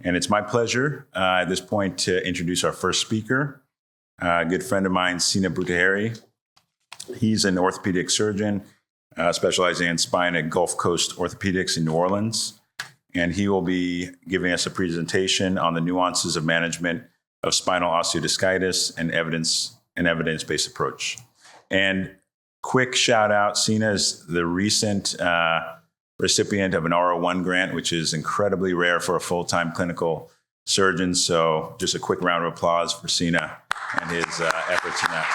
And it's my pleasure at this point to introduce our first speaker, a good friend of mine, Sina Pourtaheri. He's an orthopedic surgeon specializing in spine at Gulf Coast Orthopaedics in New Orleans. And he will be giving us a presentation on the nuances of management of spinal osteodiscitis and evidence-based approach. And quick shout out, Sina is the recent recipient of an R01 grant, which is incredibly rare for a full-time clinical surgeon. So just a quick round of applause for Sina and his efforts in that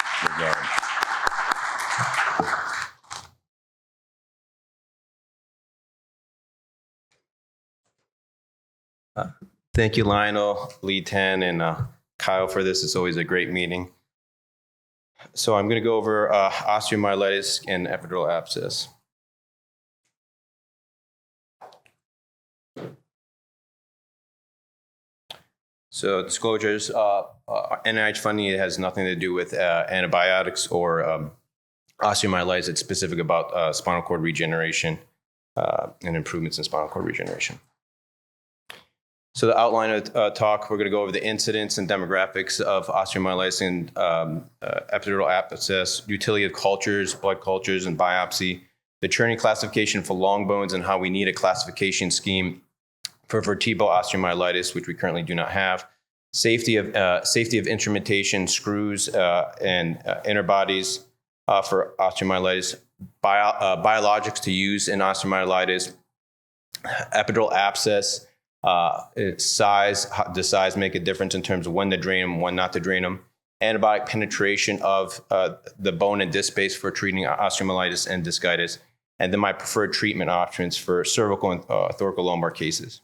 regard. Thank you, Lionel, Lee Tan, and Kyle for this. It's always a great meeting. So I'm going to go over osteomyelitis and epidural abscess. So disclosures, NIH funding has nothing to do with antibiotics or osteomyelitis. It's specific about spinal cord regeneration and improvements in spinal cord regeneration. So the outline of talk, we're going to go over the incidence and demographics of osteomyelitis and epidural abscess, utility of cultures, blood cultures, and biopsy, the Cherney classification for long bones and how we need a classification scheme for vertebral osteomyelitis, which we currently do not have, safety of instrumentation, screws, and interbodies for osteomyelitis, biologics to use in osteomyelitis, epidural abscess, does size make a difference in terms of when to drain them, when not to drain them, antibiotic penetration of the bone and disc space for treating osteomyelitis and discitis, and then my preferred treatment options for cervical and thoracolumbar cases.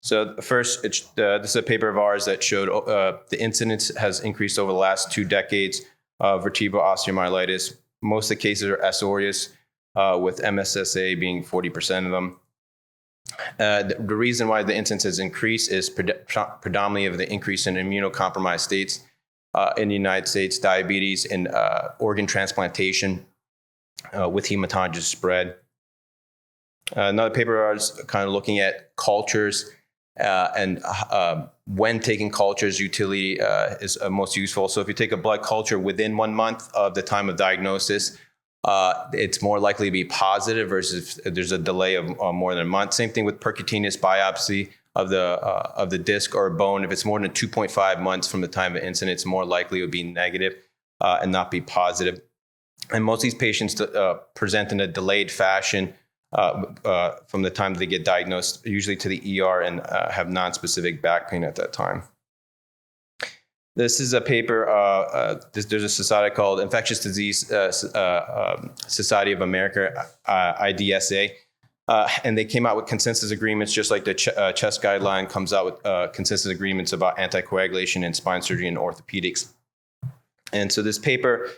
So first, this is a paper of ours that showed the incidence has increased over the last 2 decades of vertebral osteomyelitis. Most of the cases are S-aureus, with MSSA being 40% of them. The reason why the incidence has increased is predominantly of the increase in immunocompromised states in the United States, diabetes, and organ transplantation with hematologic spread. Another paper of ours kind of looking at cultures and when taking cultures, utility is most useful. So if you take a blood culture within 1 month of the time of diagnosis, it's more likely to be positive versus if there's a delay of more than a month. Same thing with percutaneous biopsy of the disc or bone. If it's more than 2.5 months from the time of incident, it's more likely it would be negative and not be positive. And most of these patients present in a delayed fashion from the time they get diagnosed, usually to the ER, and have non-specific back pain at that time. This is a paper, there's a society called Infectious Disease Society of America, IDSA, and they came out with consensus agreements, just like the CHEST guideline comes out with consensus agreements about anticoagulation in spine surgery and orthopedics. And so this paper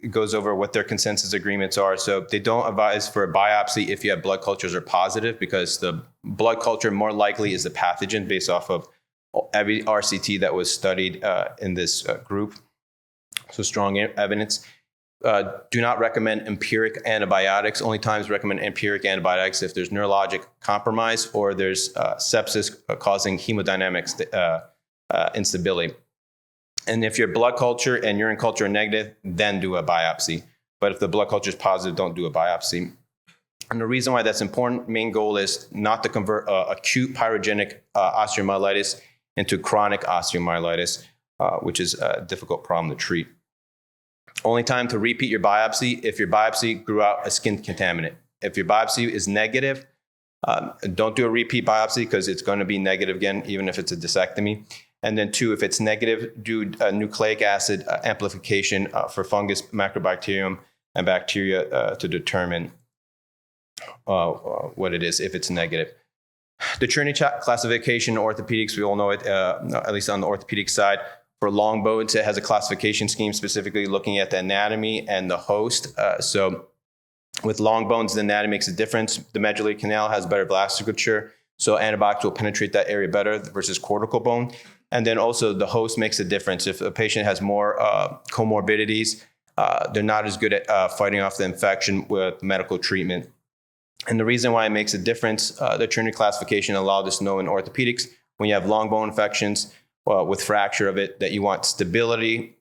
goes over what their consensus agreements are. So they don't advise for a biopsy if you have blood cultures are positive, because the blood culture more likely is the pathogen based off of every RCT that was studied in this group. So strong evidence. Do not recommend empiric antibiotics. Only times recommend empiric antibiotics if there's neurologic compromise or there's sepsis causing hemodynamic instability. And if your blood culture and urine culture are negative, then do a biopsy. But if the blood culture is positive, don't do a biopsy. And the reason why that's important, main goal is not to convert acute pyrogenic osteomyelitis into chronic osteomyelitis, which is a difficult problem to treat. Only time to repeat your biopsy if your biopsy grew out a skin contaminant. If your biopsy is negative, don't do a repeat biopsy because it's going to be negative again, even if it's a discectomy. And then 2, if it's negative, do nucleic acid amplification for fungus, macrobacterium, and bacteria to determine what it is if it's negative. The Cherney classification in orthopedics, we all know it, at least on the orthopedic side. For long bones, it has a classification scheme specifically looking at the anatomy and the host. So with long bones, the anatomy makes a difference. The medullary canal has better vasculature, so antibiotics will penetrate that area better versus cortical bone. And then also the host makes a difference. If a patient has more comorbidities, they're not as good at fighting off the infection with medical treatment. And the reason why it makes a difference, the Trinity classification allowed us to know in orthopedics, when you have long bone infections with fracture of it, that you want stability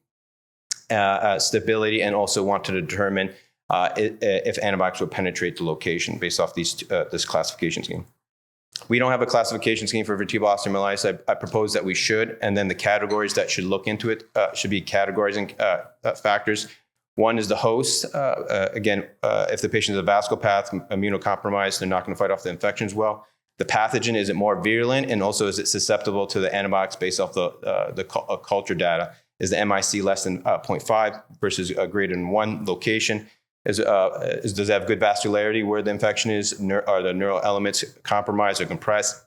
and also want to determine if antibiotics will penetrate the location based off this classification scheme. We don't have a classification scheme for vertebral osteomyelitis. I propose that we should, and then the categories that should look into it should be categorizing factors. One is the host. If the patient is a vasculopath, immunocompromised, they're not going to fight off the infections well. The pathogen, is it more virulent, and also is it susceptible to the antibiotics based off the culture data? Is the MIC less than 0.5 versus greater than 1 location? Does it have good vascularity where the infection is? Are the neural elements compromised or compressed?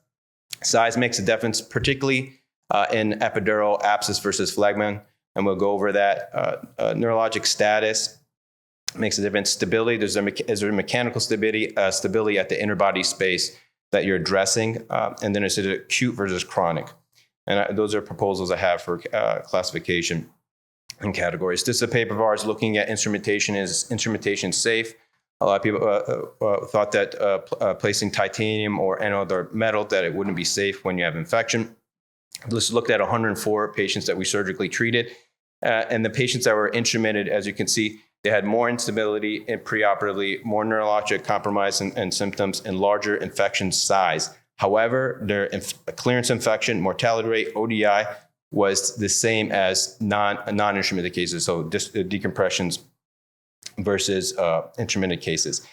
Size makes a difference, particularly in epidural abscess versus phlegmon, and we'll go over that. Neurologic status makes a difference. Stability, is there mechanical stability at the interbody space that you're addressing? And then is it acute versus chronic? And those are proposals I have for classification and categories. This is a paper of ours looking at instrumentation. Is instrumentation safe? A lot of people thought that placing titanium or any other metal, that it wouldn't be safe when you have infection. Let's look at 104 patients that we surgically treated. And the patients that were instrumented, as you can see, they had more instability preoperatively, more neurologic compromise and symptoms, and larger infection size. However, their clearance infection, mortality rate, ODI, was the same as non-instrumented cases, so decompressions versus instrumented cases.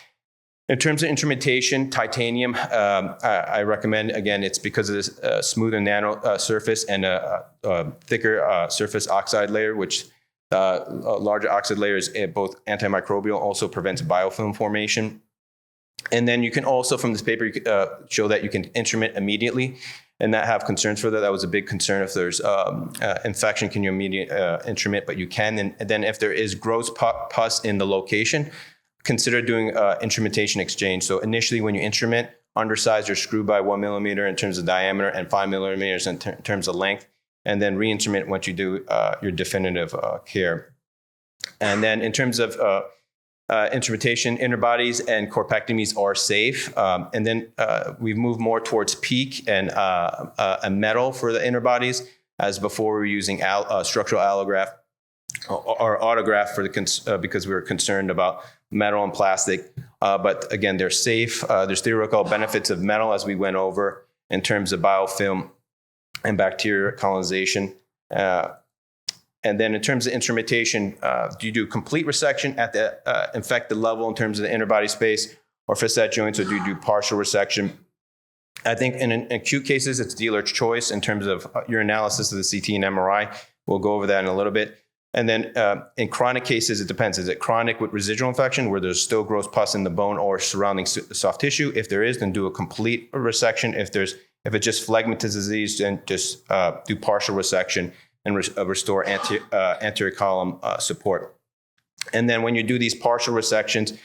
In terms of instrumentation, titanium, I recommend, again, it's because of this smoother nano surface and a thicker surface oxide layer, which a larger oxide layer is both antimicrobial, also prevents biofilm formation. And then you can also, from this paper, show that you can instrument immediately and not have concerns for that. That was a big concern. If there's infection, can you immediately instrument? But you can. And then if there is gross pus in the location, consider doing instrumentation exchange. So initially, when you instrument, undersize your screw by 1 millimeter in terms of diameter and 5 millimeters in terms of length, and then re-instrument once you do your definitive care. And then in terms of instrumentation, interbodies and corpectomies are safe. And then we've moved more towards PEEK and a metal for the interbodies, as before we were using structural allograft or autograft because we were concerned about metal and plastic. But again, they're safe. There's theoretical benefits of metal, as we went over, in terms of biofilm and bacteria colonization. And then in terms of instrumentation, do you do complete resection at the infected level in terms of the interbody space or facet joints, or do you do partial resection? I think in acute cases, it's dealer's choice in terms of your analysis of the CT and MRI. We'll go over that in a little bit. And then in chronic cases, it depends. Is it chronic with residual infection where there's still gross pus in the bone or surrounding soft tissue? If there is, then do a complete resection. If it's just phlegmatous disease, then just do partial resection and restore anterior column support. And then when you do these partial resections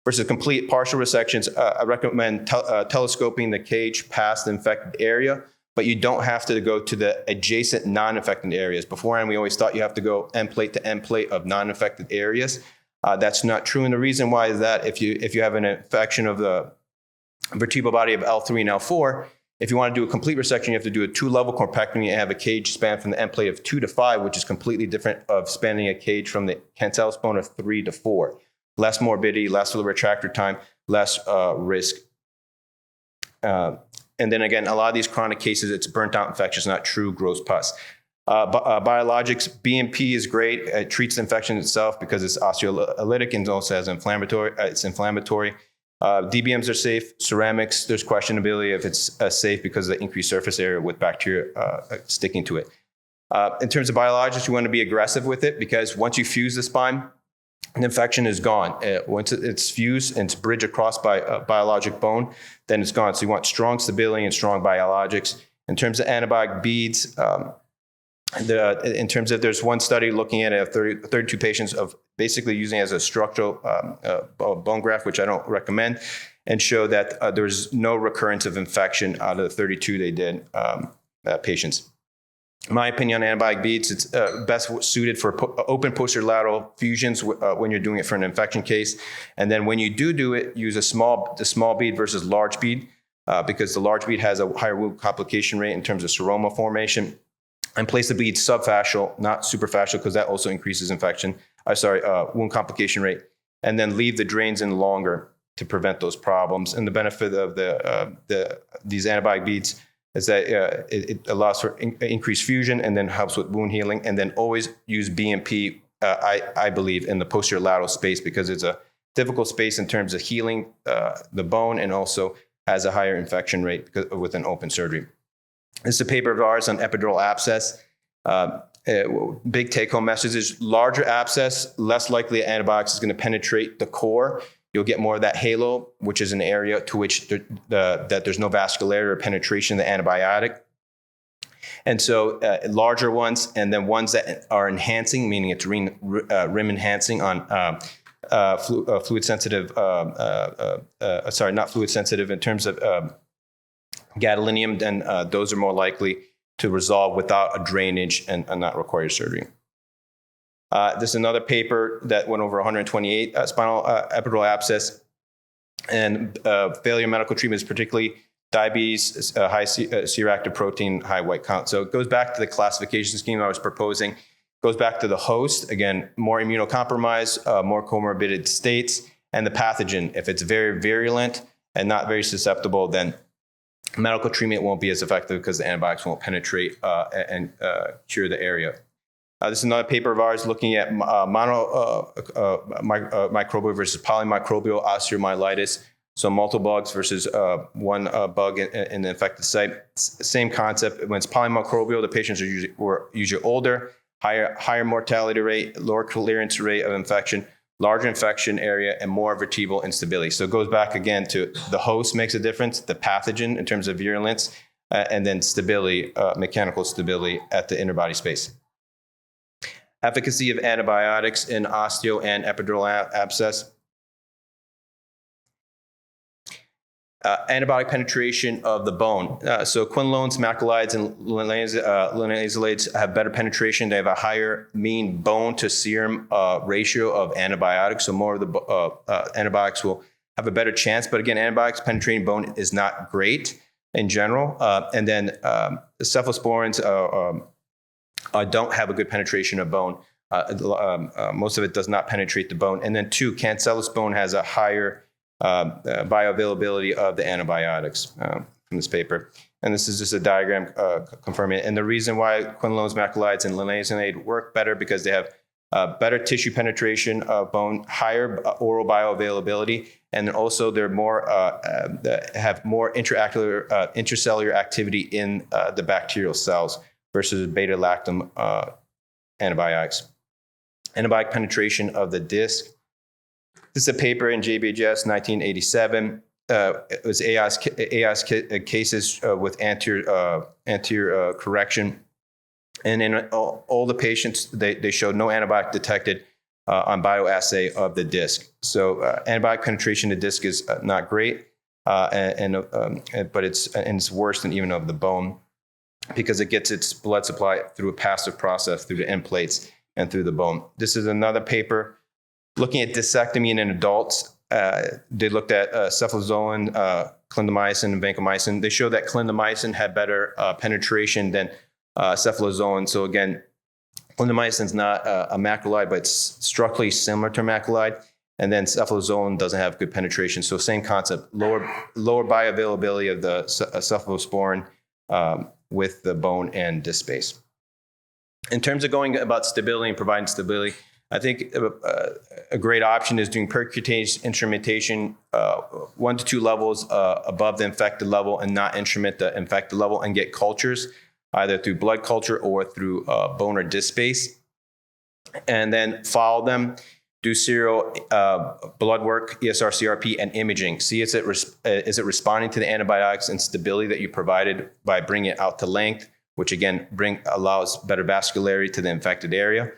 versus complete partial resections, I recommend telescoping the cage past the infected area, but you don't have to go to the adjacent non-infected areas. Beforehand, we always thought you have to go end plate to end plate of non-infected areas. That's not true. And the reason why is that if you have an infection of the vertebral body of L3 and L4, if you want to do a complete resection, you have to do a 2-level corpectomy and have a cage span from the end plate of 2 to 5, which is completely different of spanning a cage from the cancellous bone of 3 to 4. Less morbidity, less retractor time, less risk. And then again, a lot of these chronic cases, it's burnt out infections, not true gross pus. Biologics, BMP is great. It treats the infection itself because it's osteolytic and also has it's inflammatory. DBMs are safe. Ceramics, there's questionability if it's safe because of the increased surface area with bacteria sticking to it. In terms of biologics, you want to be aggressive with it because once you fuse the spine, the infection is gone. Once it's fused and it's bridged across by a biologic bone, then it's gone. So you want strong stability and strong biologics. In terms of antibiotic beads, in terms of there's one study looking at 32 patients of basically using it as a structural bone graft, which I don't recommend, and show that there's no recurrence of infection out of the 32 they did patients. In my opinion, on antibiotic beads, it's best suited for open posterior lateral fusions when you're doing it for an infection case. And then when you do it, use the small bead versus large bead because the large bead has a higher wound complication rate in terms of seroma formation. And place the bead subfascial, not superfascial, because that also increases wound complication rate. And then leave the drains in longer to prevent those problems. And the benefit of these antibiotic beads is that it allows for increased fusion and then helps with wound healing. And then always use BMP, I believe, in the posterior lateral space because it's a difficult space in terms of healing the bone and also has a higher infection rate with an open surgery. This is a paper of ours on epidural abscess. Big take-home message is larger abscess, less likely antibiotics is going to penetrate the core. You'll get more of that halo, which is an area to which that there's no vascularity or penetration of the antibiotic. And so larger ones, and then ones that are enhancing, meaning it's rim enhancing on fluid sensitive, not fluid sensitive in terms of gadolinium, then those are more likely to resolve without a drainage and not require surgery. This is another paper that went over 128 spinal epidural abscess and failure medical treatments, particularly diabetes, high C-reactive protein, high white count. So it goes back to the classification scheme I was proposing. Goes back to the host, again, more immunocompromised, more comorbid states, and the pathogen. If it's very virulent and not very susceptible, then medical treatment won't be as effective because the antibiotics won't penetrate and cure the area. This is another paper of ours looking at microbial versus polymicrobial osteomyelitis. So multiple bugs versus one bug in the infected site. Same concept. When it's polymicrobial, the patients are usually older, higher mortality rate, lower clearance rate of infection, larger infection area, and more vertebral instability. So it goes back again to the host makes a difference, the pathogen in terms of virulence, and then stability, mechanical stability at the interbody space. Efficacy of antibiotics in osteo and epidural abscess. Antibiotic penetration of the bone. So quinolones, macrolides, and linazolates have better penetration. They have a higher mean bone to serum ratio of antibiotics. So more of the antibiotics will have a better chance. But again, antibiotics penetrating bone is not great in general. And then cephalosporins don't have a good penetration of bone. Most of it does not penetrate the bone. And then cancellous bone has a higher bioavailability of the antibiotics from this paper. And this is just a diagram confirming it. And the reason why quinolones, macrolides, and linazolate work better because they have better tissue penetration of bone, higher oral bioavailability, and also they're more have more intracellular activity in the bacterial cells versus beta-lactam antibiotics. Antibiotic penetration of the disc. This is a paper in JBJS 1987. It was AIS cases with anterior correction. And in all the patients, they showed no antibiotic detected on bioassay of the disc. So antibiotic penetration of the disc is not great, but it's worse than even of the bone because it gets its blood supply through a passive process through the end plates and through the bone. This is another paper looking at discectomy in adults. They looked at cefalozoin, clindamycin, and vancomycin. They showed that clindamycin had better penetration than cefalozoin. So again, clindamycin is not a macrolide, but it's structurally similar to a macrolide. And then cefalozoin doesn't have good penetration. So same concept, lower bioavailability of the cephalosporin with the bone and disc space. In terms of going about stability and providing stability, I think a great option is doing percutaneous instrumentation 1 to 2 levels above the infected level and not instrument the infected level and get cultures either through blood culture or through bone or disc space. And then follow them, do serial blood work, ESR, CRP, and imaging. See is it responding to the antibiotics and stability that you provided by bringing it out to length, which again allows better vascularity to the infected area.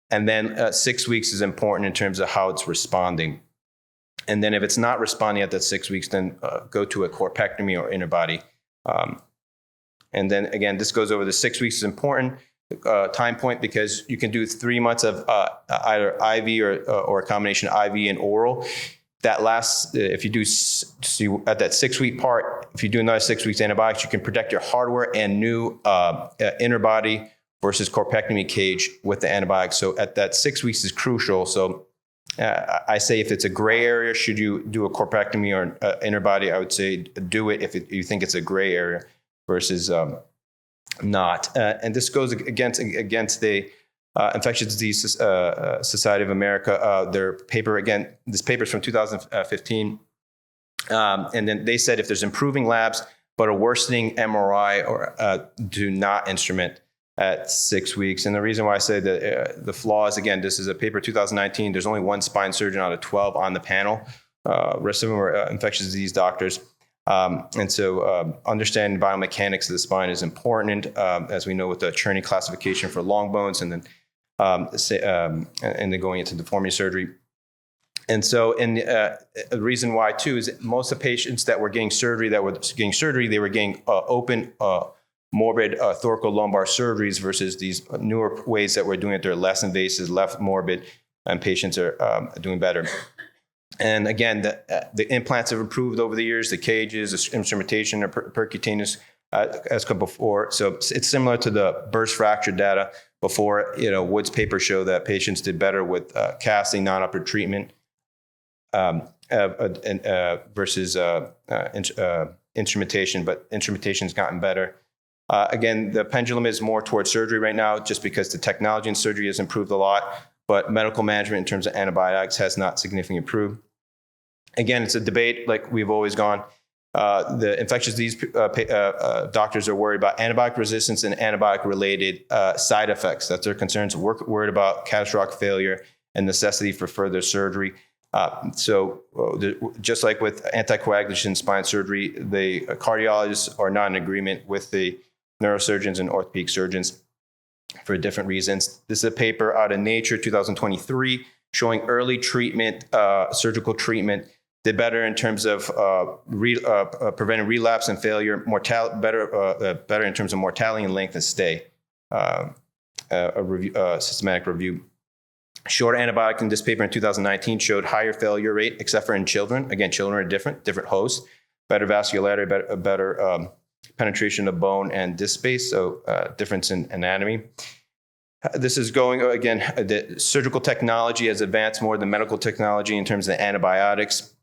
And then 6 weeks is important in terms of how it's responding. And then if it's not responding at that 6 weeks, then go to a corpectomy or interbody And then again, this goes over the 6 weeks is important time point because you can do 3 months of either IV or a combination IV and oral. That lasts, if you do at that 6 week part, if you do another 6 weeks antibiotics, you can protect your hardware and new inner body versus corpectomy cage with the antibiotics. So at that 6 weeks is crucial. So I say if it's a gray area, should you do a corpectomy or inner body? I would say do it if you think it's a gray area versus not. And this goes against the Infectious Disease Society of America. Their paper, again, this paper is from 2015. And then they said if there's improving labs, but a worsening MRI, or do not instrument at 6 weeks. And the reason why I say that the flaws, again, this is a paper 2019. There's only one spine surgeon out of 12 on the panel. Rest of them were infectious disease doctors. And so understanding biomechanics of the spine is important, as we know with the Czerny classification for long bones, and then going into deformity surgery. And so, the reason why too is that most of the patients that were getting surgery, they were getting open, morbid thoracolumbar surgeries versus these newer ways that we're doing it. They're less invasive, less morbid, and patients are doing better. And again, the implants have improved over the years, the cages, the instrumentation, or percutaneous as come before. So it's similar to the burst fracture data before. Wood's paper showed that patients did better with casting, non-upper treatment versus instrumentation, but instrumentation's gotten better. Again, the pendulum is more towards surgery right now, just because the technology in surgery has improved a lot, but medical management in terms of antibiotics has not significantly improved. Again, it's a debate like we've always gone. The infectious disease doctors are worried about antibiotic resistance and antibiotic-related side effects. That's their concerns. We're worried about catastrophic failure and necessity for further surgery. Just like with anticoagulation in spine surgery, the cardiologists are not in agreement with the neurosurgeons and orthopedic surgeons for different reasons. This is a paper out of Nature 2023 showing early treatment, surgical treatment, did better in terms of preventing relapse and failure, better in terms of mortality and length of stay. Systematic review. Short antibiotic in this paper in 2019 showed higher failure rate, except for in children. Again, children are different hosts, better vascularity, better penetration of bone and disc space, so difference in anatomy. This is going, again, the surgical technology has advanced more than medical technology in terms of antibiotics.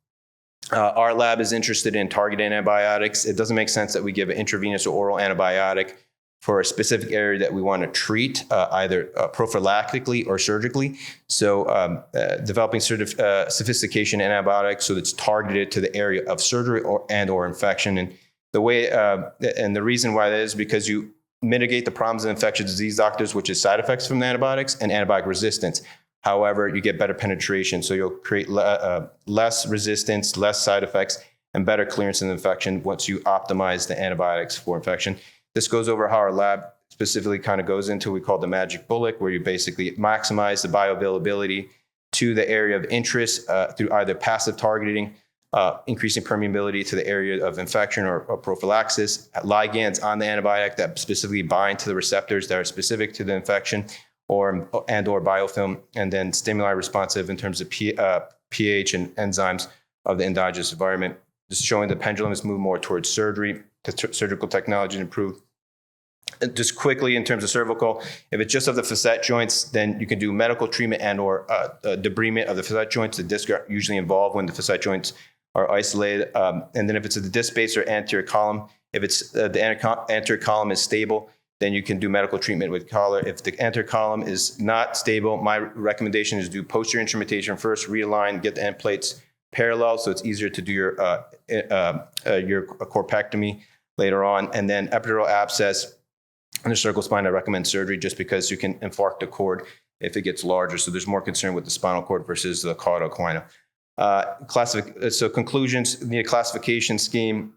Our lab is interested in targeted antibiotics. It doesn't make sense that we give an intravenous or oral antibiotic for a specific area that we want to treat, either prophylactically or surgically. So developing sophistication antibiotics so that's targeted to the area of surgery or infection. And the way and the reason why that is because you mitigate the problems of infectious disease doctors, which is side effects from the antibiotics and antibiotic resistance. However, you get better penetration, so you'll create less resistance, less side effects, and better clearance of the infection once you optimize the antibiotics for infection. This goes over how our lab specifically kind of goes into what we call the magic bullet, where you basically maximize the bioavailability to the area of interest through either passive targeting, increasing permeability to the area of infection or prophylaxis, ligands on the antibiotic that specifically bind to the receptors that are specific to the infection, or biofilm, and then stimuli responsive in terms of pH and enzymes of the endogenous environment. Just showing the pendulum has moved more towards surgery, surgical technology to improve. And just quickly in terms of cervical, if it's just of the facet joints, then you can do medical treatment and or debridement of the facet joints. The discs are usually involved when the facet joints are isolated. And then if it's the disc space or anterior column, if it's the anterior column is stable, then you can do medical treatment with collar. If the anterior column is not stable, my recommendation is do posterior instrumentation first, realign, get the end plates parallel so it's easier to do your corpectomy later on. And then epidural abscess in the cervical spine, I recommend surgery just because you can infarct the cord if it gets larger. So there's more concern with the spinal cord versus the cauda equina. So conclusions, need a classification scheme.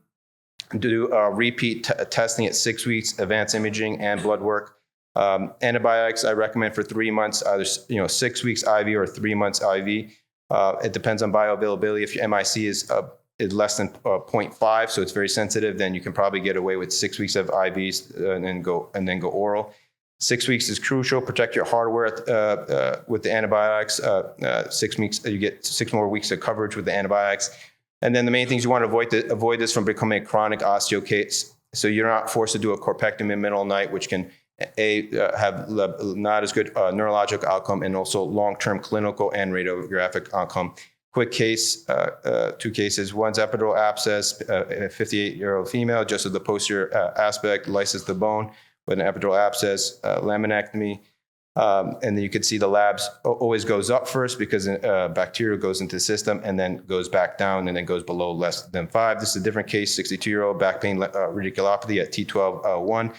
Do repeat testing at 6 weeks, advanced imaging and blood work. Antibiotics, I recommend for 3 months, either 6 weeks IV or 3 months IV. It depends on bioavailability. If your MIC is less than 0.5, so it's very sensitive, then you can probably get away with 6 weeks of IVs and then go oral. 6 weeks is crucial. Protect your hardware with the antibiotics. 6 weeks, you get 6 more weeks of coverage with the antibiotics. And then the main things you want to avoid this from becoming a chronic osteo case. So you're not forced to do a corpectomy in the middle of the night, which can have not as good neurologic outcome and also long-term clinical and radiographic outcome. Quick case, 2 cases. One's epidural abscess, a 58-year-old female, just with the posterior aspect, lysis the bone with an epidural abscess, laminectomy. And then you could see the labs always goes up first because bacteria goes into the system and then goes back down and then goes below less than 5. This is a different case, 62-year-old back pain radiculopathy at T12-1.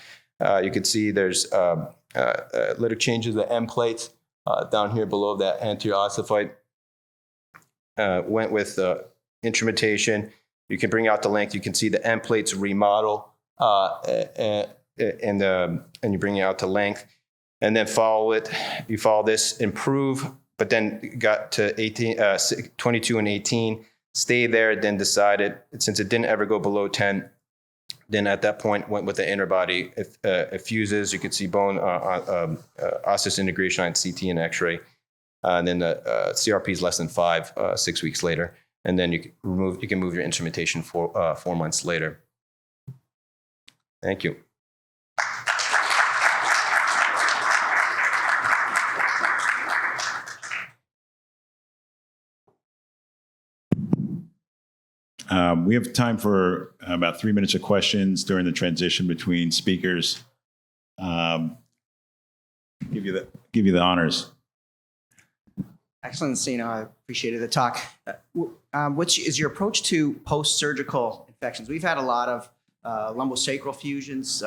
You can see there's lytic changes of the end plates down here below that anterior ossifite. Went with instrumentation. You can bring out the length. You can see the end plates remodel and you bring it out to length. And then follow it. You follow this, improve, but then got to 22 and 18, stay there, then decided, since it didn't ever go below 10, then at that point went with the interbody. If fuses, you could see bone osseous integration on CT and X-ray. And then the CRP is less than 5 6 weeks later. And then you can move your instrumentation 4 months later. Thank you. We have time for about 3 minutes of questions during the transition between speakers. Give you the honors. Excellent, Sina. I appreciated the talk. What is your approach to post-surgical infections? We've had a lot of lumbosacral fusions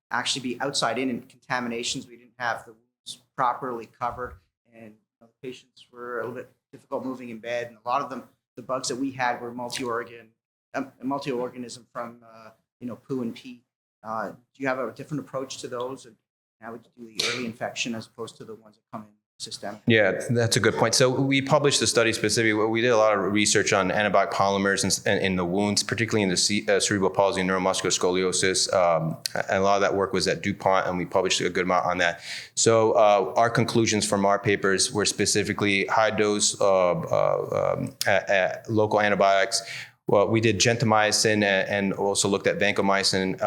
actually be outside in and contaminations. We didn't have the wounds properly covered, and the patients were a little bit difficult moving in bed. And a lot of them, the bugs that we had were multi-organism from poo and pee. Do you have a different approach to those? And how would you do the early infection as opposed to the ones that come in systemic? Yeah, that's a good point. So we published a study specifically. We did a lot of research on antibiotic polymers in the wounds, particularly in the cerebral palsy and neuromuscular scoliosis. And a lot of that work was at DuPont, and we published a good amount on that. So our conclusions from our papers were specifically high dose local antibiotics. Well, we did gentamicin and also looked at vancomycin,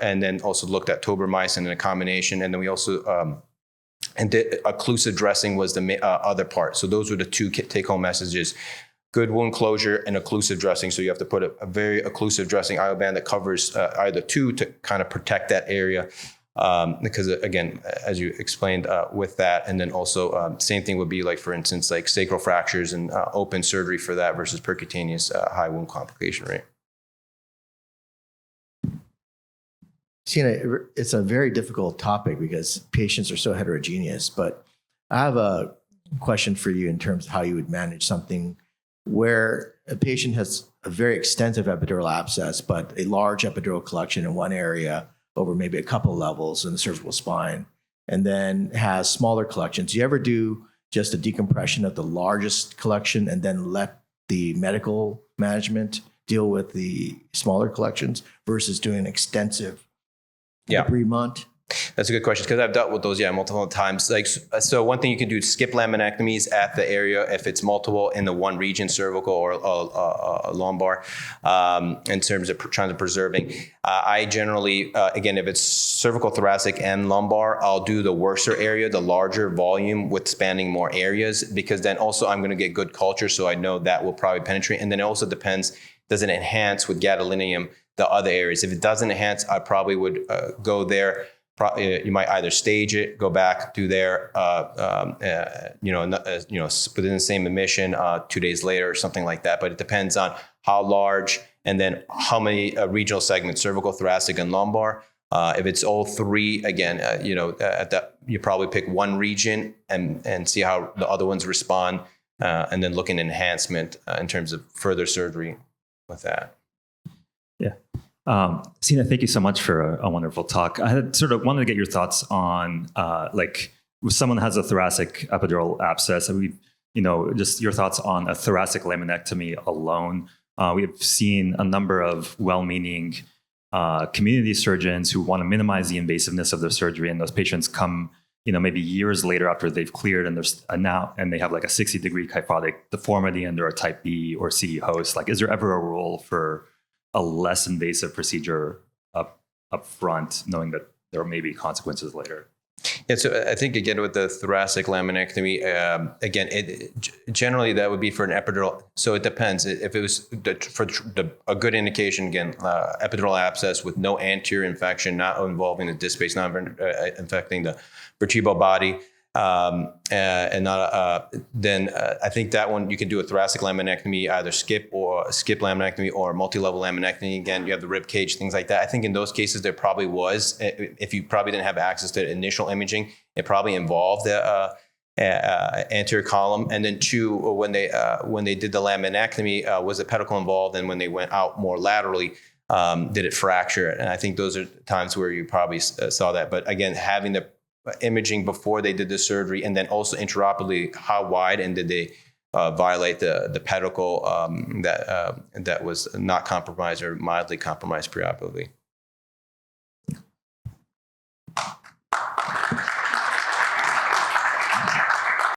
and then also looked at tobramycin in a combination. And then we also and occlusive dressing was the other part. So those were the 2 take-home messages: good wound closure and occlusive dressing. So you have to put a very occlusive dressing ioband that covers either 2 to kind of protect that area. Because again, as you explained with that, and then also same thing would be like, for instance, like sacral fractures and open surgery for that versus percutaneous high wound complication rate. Sina, it's a very difficult topic because patients are so heterogeneous, but I have a question for you in terms of how you would manage something where a patient has a very extensive epidural abscess, but a large epidural collection in one area over maybe a couple of levels in the cervical spine, and then has smaller collections. Do you ever do just a decompression of the largest collection and then let the medical management deal with the smaller collections versus doing an extensive debridement? That's a good question, because I've dealt with those, multiple times. Like, so one thing you can do is skip laminectomies at the area if it's multiple in the one region, cervical or lumbar, in terms of trying to preserving. I generally, again, if it's cervical, thoracic, and lumbar, I'll do the worser area, the larger volume with spanning more areas, because then also I'm going to get good culture, so I know that will probably penetrate. And then it also depends, does it enhance with gadolinium the other areas? If it doesn't enhance, I probably would go there. You might either stage it, go back, do there, within the same admission 2 days later or something like that. But it depends on how large and then how many regional segments, cervical, thoracic, and lumbar. If it's all 3, again, at that, you probably pick one region and see how the other ones respond, and then look at enhancement in terms of further surgery with that. Yeah. Sina, thank you so much for a wonderful talk. I had sort of wanted to get your thoughts on, if someone has a thoracic epidural abscess, just your thoughts on a thoracic laminectomy alone We have seen a number of well-meaning community surgeons who want to minimize the invasiveness of their surgery, and those patients come, maybe years later after they've cleared, and there's and they have like a 60-degree kyphotic deformity and they're a type B or C host. Like, is there ever a role for a less invasive procedure up front, knowing that there may be consequences later? Yeah, so I think, again, with the thoracic laminectomy, generally that would be for an epidural. So it depends. If it was a good indication, again, epidural abscess with no anterior infection, not involving the disc space, not infecting the vertebral body, and not then I think that one you can do a thoracic laminectomy, either skip laminectomy or multi-level laminectomy. Again, you have the rib cage, things like that. I think in those cases there probably was, if you probably didn't have access to initial imaging, it probably involved the anterior column. And then two, when they did the laminectomy, was the pedicle involved? And when they went out more laterally, did it fracture? And I think those are times where you probably saw that. But again, having the imaging before they did the surgery, and then also intraoperatively, how wide and did they violate the pedicle that was not compromised or mildly compromised preoperatively.